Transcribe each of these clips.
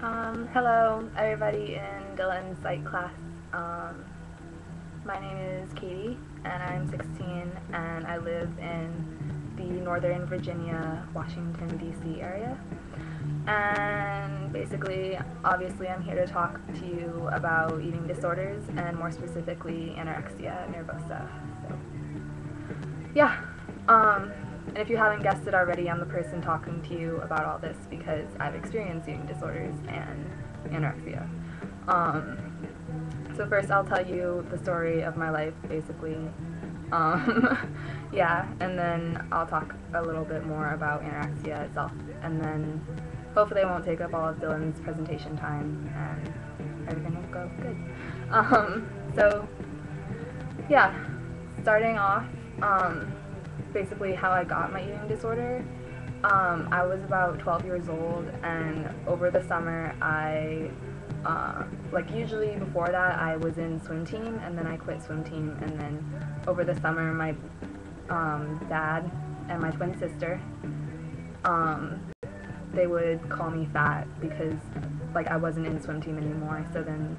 Hello, everybody in Dylan's psych class. My name is Katie, and I'm 16, and I live in the Northern Virginia, Washington, D.C. area. And basically, obviously, I'm here to talk to you about eating disorders, and more specifically, anorexia nervosa. So, yeah. And if you haven't guessed it already, I'm the person talking to you about all this because I've experienced eating disorders and anorexia. Um, so first I'll tell you the story of my life, basically. Yeah, and then I'll talk a little bit more about anorexia itself, and then hopefully I won't take up all of Dylan's presentation time, and everything will go good. So, yeah, starting off, basically how I got my eating disorder. I was about 12 years old, and over the summer like usually before that I was in swim team, and then I quit swim team, and then over the summer my dad and my twin sister, they would call me fat because like I wasn't in swim team anymore, so then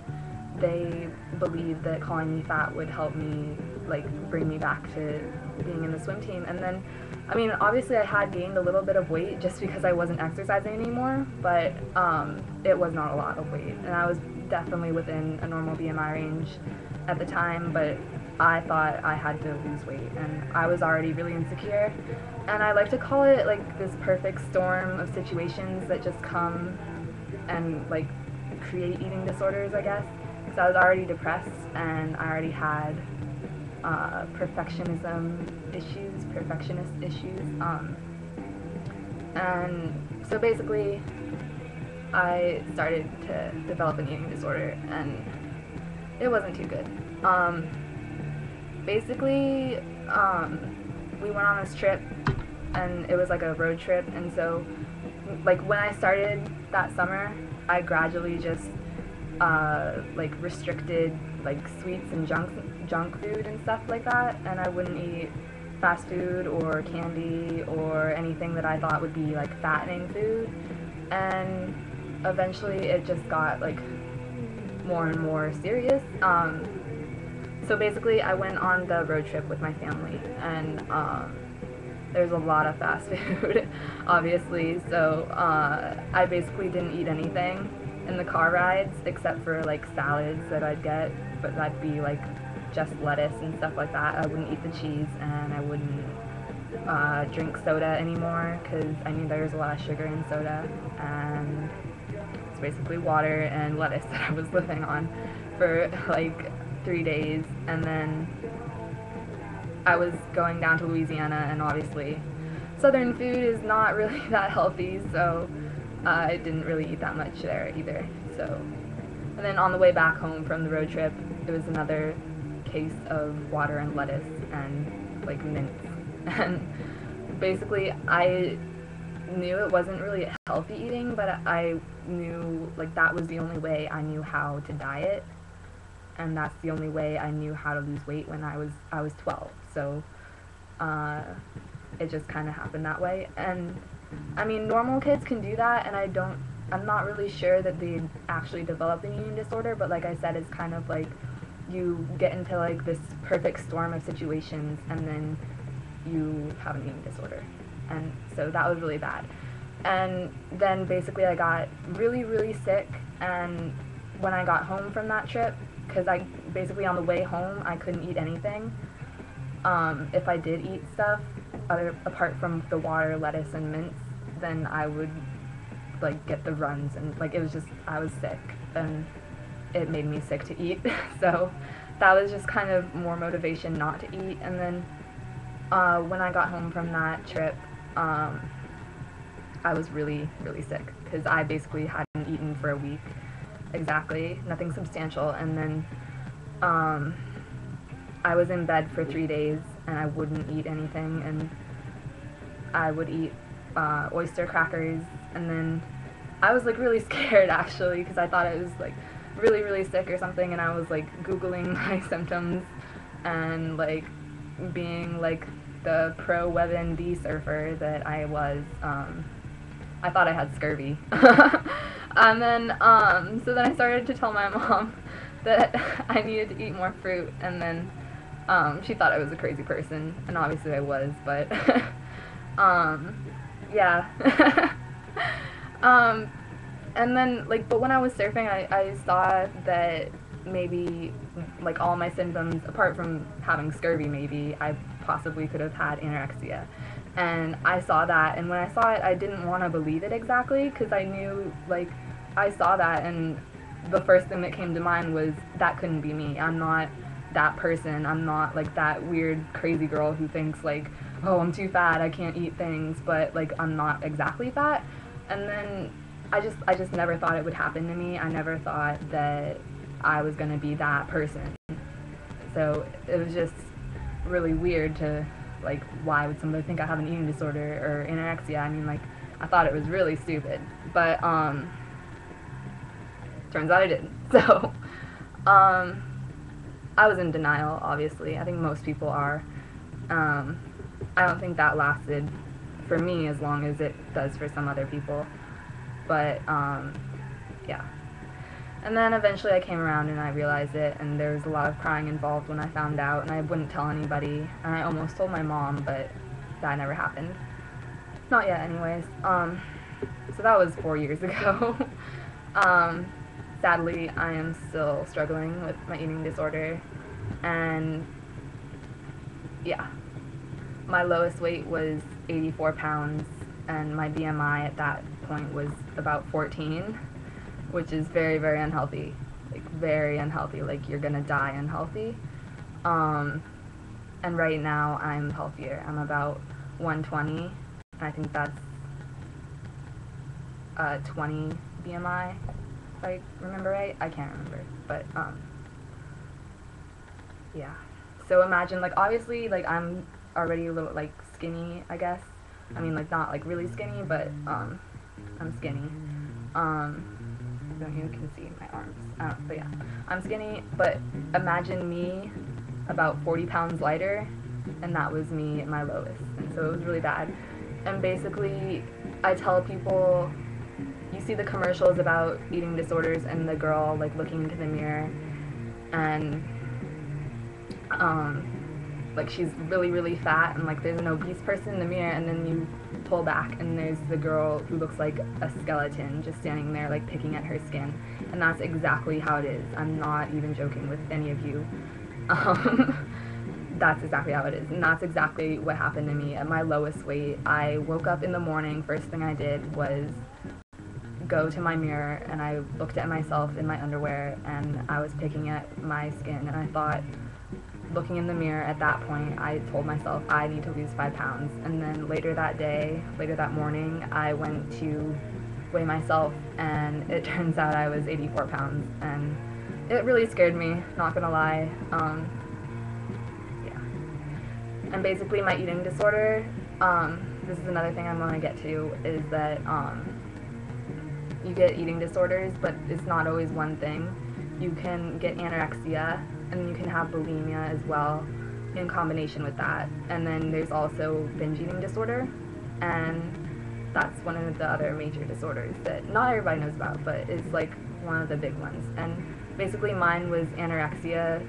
they believed that calling me fat would help me like bring me back to being in the swim team. And then, I mean, obviously I had gained a little bit of weight just because I wasn't exercising anymore, but it was not a lot of weight, and I was definitely within a normal BMI range at the time, but I thought I had to lose weight, and I was already really insecure, and I like to call it like this perfect storm of situations that just come and like create eating disorders, I guess. So I was already depressed, and I already had perfectionist issues, and so basically I started to develop an eating disorder, and it wasn't too good. Basically, we went on this trip, and it was like a road trip, and so like when I started that summer, I gradually just like restricted like sweets and junk food and stuff like that, and I wouldn't eat fast food or candy or anything that I thought would be like fattening food, and eventually it just got like more and more serious. So basically I went on the road trip with my family, and there's a lot of fast food obviously, so I basically didn't eat anything in the car rides except for like salads that I'd get, but that'd be like just lettuce and stuff like that. I wouldn't eat the cheese, and I wouldn't drink soda anymore because I knew there was a lot of sugar in soda, and it's basically water and lettuce that I was living on for like 3 days. And then I was going down to Louisiana, and obviously southern food is not really that healthy, so I didn't really eat that much there either. So, and then on the way back home from the road trip, it was another case of water and lettuce and like mints. And basically I knew it wasn't really healthy eating, but I knew like that was the only way I knew how to diet, and that's the only way I knew how to lose weight when I was 12. So it just kind of happened that way. And I mean, normal kids can do that, and I'm not really sure that they actually develop an eating disorder, but like I said, it's kind of like you get into like this perfect storm of situations, and then you have an eating disorder. And so that was really bad. And then basically I got really, really sick, and when I got home from that trip, because I basically on the way home I couldn't eat anything. If I did eat stuff, apart from the water, lettuce, and mints, then I would like get the runs, and like it was just, I was sick, and it made me sick to eat. So that was just kind of more motivation not to eat. And then when I got home from that trip, I was really, really sick because I basically hadn't eaten for a week exactly, nothing substantial. And then I was in bed for 3 days, and I wouldn't eat anything, and I would eat oyster crackers. And then I was like really scared actually, because I thought I was like really, really sick or something, and I was like Googling my symptoms, and like being like the pro WebMD surfer that I was, I thought I had scurvy. And then, so then I started to tell my mom that I needed to eat more fruit, and then she thought I was a crazy person, and obviously I was, but yeah. um, and then, like, but when I was surfing, I saw that maybe, like, all my symptoms, apart from having scurvy, maybe, I possibly could have had anorexia. And I saw that, and when I saw it, I didn't want to believe it exactly, because I knew, like, I saw that, and the first thing that came to mind was, that couldn't be me. I'm not that person. I'm not, like, that weird, crazy girl who thinks, like, oh, I'm too fat, I can't eat things, but, like, I'm not exactly fat. And then I just never thought it would happen to me. I never thought that I was gonna be that person. So it was just really weird to, like, why would somebody think I have an eating disorder or anorexia? I mean, like, I thought it was really stupid. But turns out I didn't. So I was in denial, obviously. I think most people are. I don't think that lasted for me as long as it does for some other people. But yeah. And then eventually I came around and I realized it, and there was a lot of crying involved when I found out, and I wouldn't tell anybody, and I almost told my mom, but that never happened. Not yet, anyways. So that was 4 years ago. Sadly, I am still struggling with my eating disorder, and yeah. My lowest weight was 84 pounds, and my BMI at that point was about 14, which is very, very unhealthy. Like, very unhealthy. Like, you're gonna die unhealthy. And right now, I'm healthier. I'm about 120, and I think that's 20 BMI, if I remember right. I can't remember, but, yeah. So imagine, like, obviously, like, I'm already a little, like, skinny, I guess. I mean, like, not, like, really skinny, but, I'm skinny. You can see my arms. But yeah, I'm skinny, but imagine me about 40 pounds lighter, and that was me at my lowest. And so it was really bad. And basically, I tell people, you see the commercials about eating disorders and the girl, like, looking into the mirror, and, like, she's really, really fat, and, like, there's an obese person in the mirror, and then you pull back, and there's the girl who looks like a skeleton just standing there, like, picking at her skin. And that's exactly how it is. I'm not even joking with any of you. That's exactly how it is. And that's exactly what happened to me at my lowest weight. I woke up in the morning, first thing I did was go to my mirror, and I looked at myself in my underwear, and I was picking at my skin, and I thought, looking in the mirror at that point, I told myself I need to lose 5 pounds. And then later that morning, I went to weigh myself, and it turns out I was 84 pounds. And it really scared me, not gonna lie. Yeah. And basically my eating disorder, this is another thing I'm gonna get to, is that you get eating disorders, but it's not always one thing. You can get anorexia, and you can have bulimia as well in combination with that. And then there's also binge eating disorder, and that's one of the other major disorders that not everybody knows about, but is, like, one of the big ones. And basically mine was anorexia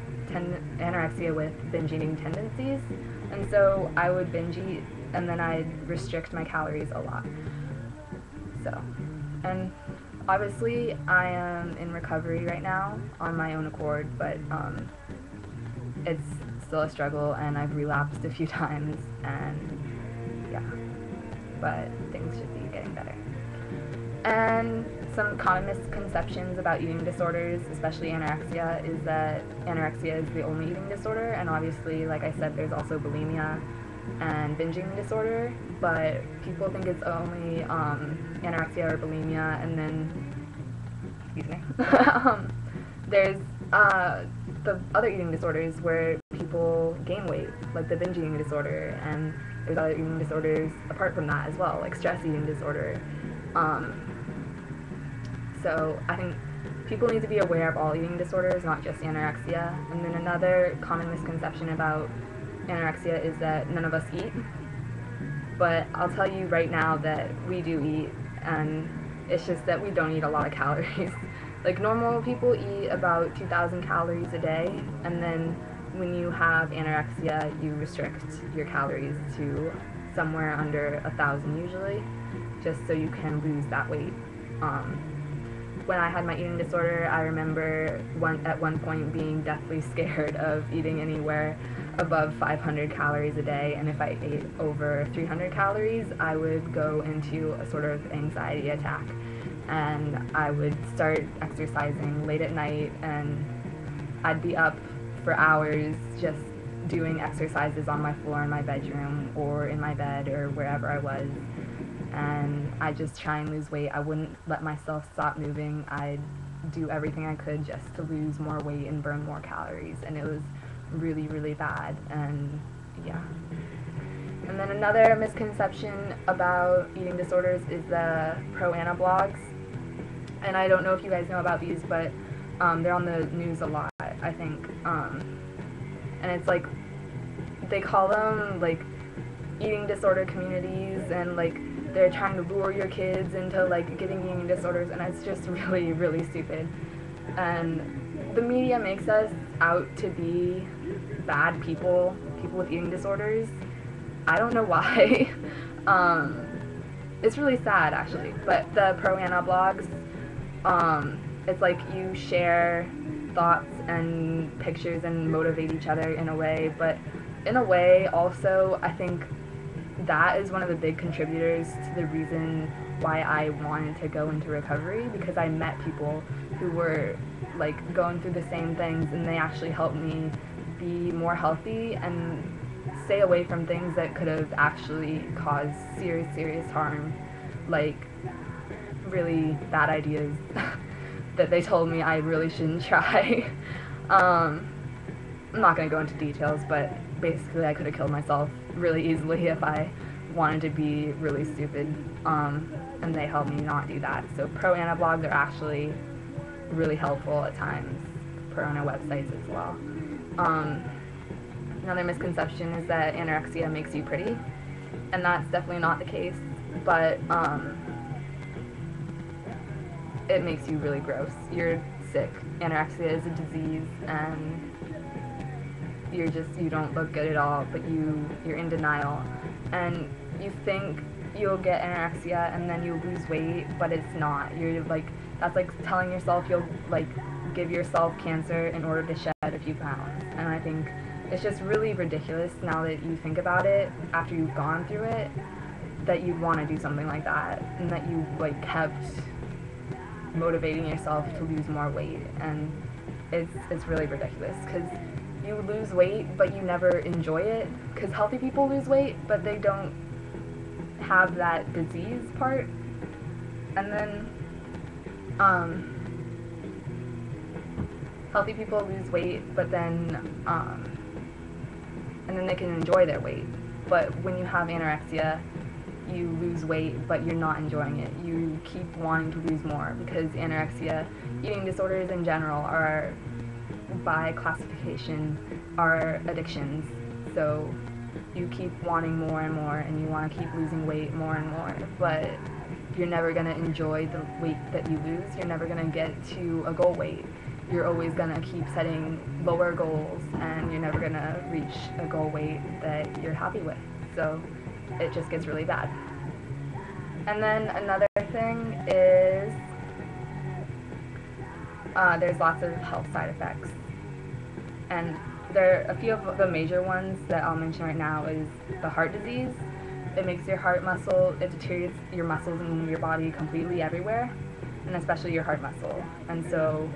with binge eating tendencies, and so I would binge eat, and then I'd restrict my calories a lot. So, and obviously, I am in recovery right now on my own accord, but it's still a struggle, and I've relapsed a few times, and yeah, but things should be getting better. And some common misconceptions about eating disorders, especially anorexia, is that anorexia is the only eating disorder, and obviously, like I said, there's also bulimia and binge eating disorder, but people think it's only anorexia or bulimia, and then, excuse me, there's the other eating disorders where people gain weight, like the binge eating disorder, and there's other eating disorders apart from that as well, like stress eating disorder. So I think people need to be aware of all eating disorders, not just anorexia. And then another common misconception about anorexia is that none of us eat, but I'll tell you right now that we do eat, and It's just that we don't eat a lot of calories. Like normal people eat about 2,000 calories a day, and then when you have anorexia, you restrict your calories to somewhere under 1,000 usually, just so you can lose that weight. When I had my eating disorder, I remember at one point being deathly scared of eating anywhere above 500 calories a day, and if I ate over 300 calories, I would go into a sort of anxiety attack, and I would start exercising late at night, and I'd be up for hours just doing exercises on my floor in my bedroom or in my bed or wherever I was. And I'd just try and lose weight. I wouldn't let myself stop moving. I'd do everything I could just to lose more weight and burn more calories, and it was really, really bad. And yeah. And then another misconception about eating disorders is the pro-ana blogs. And I don't know if you guys know about these, but they're on the news a lot, I think. And it's like, they call them like eating disorder communities, and like they're trying to lure your kids into like getting eating disorders, and it's just really, really stupid. And the media makes us out to be bad people with eating disorders. I don't know why. It's really sad actually, but the pro-ana blogs, it's like you share thoughts and pictures and motivate each other in a way, but in a way also I think that is one of the big contributors to the reason why I wanted to go into recovery, because I met people who were like going through the same things, and they actually helped me be more healthy and stay away from things that could have actually caused serious harm, like really bad ideas that they told me I really shouldn't try. I'm not going to go into details, but basically I could have killed myself really easily if I wanted to be really stupid, and they helped me not do that. So pro-ana blogs are actually really helpful at times, pro-ana websites as well. Another misconception is that anorexia makes you pretty, and that's definitely not the case, but it makes you really gross. You're sick. Anorexia is a disease, and you don't look good at all, but you're in denial, and you think you'll get anorexia and then you'll lose weight, but it's not. You're like, that's like telling yourself you'll like give yourself cancer in order to shed a few pounds, and I think it's just really ridiculous now that you think about it after you've gone through it, that you'd want to do something like that, and that you like kept motivating yourself to lose more weight, and it's really ridiculous, because you lose weight but you never enjoy it, because healthy people lose weight but they don't have that disease part, and then healthy people lose weight but then and then they can enjoy their weight, but when you have anorexia you lose weight but you're not enjoying it. You keep wanting to lose more, because anorexia, eating disorders in general, are by classification are addictions, so you keep wanting more and more, and you want to keep losing weight more and more, but you're never going to enjoy the weight that you lose. You're never going to get to a goal weight. You're always going to keep setting lower goals, and you're never going to reach a goal weight that you're happy with, so it just gets really bad. And then another thing is there's lots of health side effects, and there are a few of the major ones that I'll mention right now is the heart disease. It makes your heart muscle, it deteriorates your muscles in your body completely everywhere, and especially your heart muscle. And so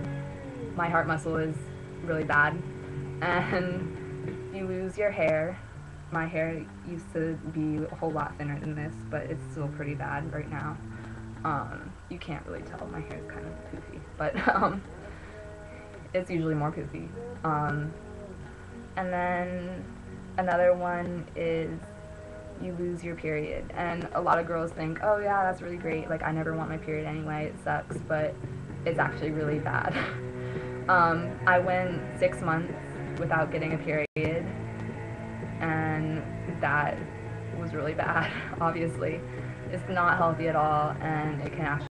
my heart muscle is really bad, and you lose your hair. My hair used to be a whole lot thinner than this, but it's still pretty bad right now. You can't really tell, my hair is kind of poofy, but it's usually more poofy. And then another one is you lose your period, and a lot of girls think, oh yeah, that's really great, like I never want my period anyway, it sucks, but it's actually really bad. I went 6 months without getting a period, and that was really bad, obviously. It's not healthy at all, and it can actually